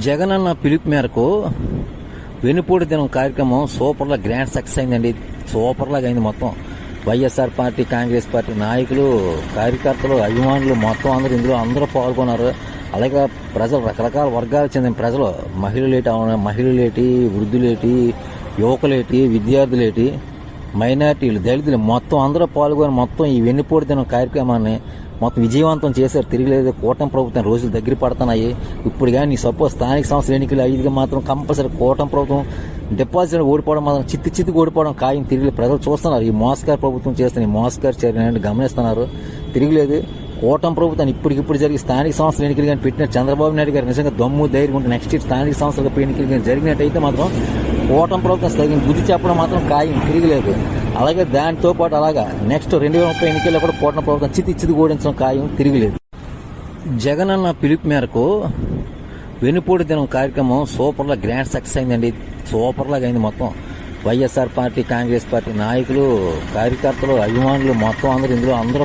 జగనన్న పిలుపు మేరకు వెన్నుపోటు దినం కార్యక్రమం సూపర్లా గ్రాండ్ సక్సెస్ అయిందండి. సూపర్లాగా అయింది. మొత్తం వైఎస్ఆర్ పార్టీ, కాంగ్రెస్ పార్టీ నాయకులు, కార్యకర్తలు, అభిమానులు మొత్తం అందరూ పాల్గొన్నారు. అలాగే ప్రజలు, రకరకాల వర్గాలకు చెందిన ప్రజలు, మహిళలేటి, వృద్ధులేటి, యువకులేటి, విద్యార్థులేటి, మైనార్టీలు, దళితులు మొత్తం అందరూ పాల్గొని మొత్తం ఈ వెన్నుపోటు దినం కార్యక్రమాన్ని మొత్తం విజయవంతం చేశారు. తిరిగిలేదు. కూటమి ప్రభుత్వం రోజులు దగ్గర పడుతున్నాయి. ఇప్పుడు కానీ సపోజ్ స్థానిక సంస్థల ఎన్నికలు 5గా మాత్రం కంపల్సరీ కూటమి ప్రభుత్వం డిపాజిట్ ఓడిపోవడం మాత్రం చిత్తుకు ఓడిపోవడం ఖాయం. తిరిగి ప్రజలు చూస్తున్నారు. ఈ మోసగారి ప్రభుత్వం చేస్తున్న ఈ మోసగారి చర్యలు గమనిస్తున్నారు. తిరిగిలేదు. కూటమి ప్రభుత్వాన్ని ఇప్పటికిప్పుడు జరిగి స్థానిక సంస్థల ఎన్నికలు కానీ పెట్టిన చంద్రబాబు నాయుడు గారు నిజంగా దమ్ము ధైర్యం ఉంటే నెక్స్ట్ ఇయర్ స్థానిక సంస్థల ఎన్నికలు కానీ జరిగినట్టయితే మాత్రం కూటమి ప్రభుత్వం తగిన బుద్ధి చెప్పడం మాత్రం ఖాయం. తిరిగిలేదు. అలాగే దానితో పాటు అలాగా నెక్స్ట్ 2030 ఎన్నికల్లో కూడా కూటమి ప్రభుత్వం చిత్తి ఓడించడం ఖాయం. తిరిగిలేదు. జగనన్న పిలుపు మేరకు వెన్నుపోటు దినం కార్యక్రమం సూపర్లా గ్రాండ్ సక్సెస్ అయిందండి. సూపర్లాగా అయింది. మొత్తం వైఎస్ఆర్ పార్టీ, కాంగ్రెస్ పార్టీ నాయకులు, కార్యకర్తలు, అభిమానులు మొత్తం అందరూ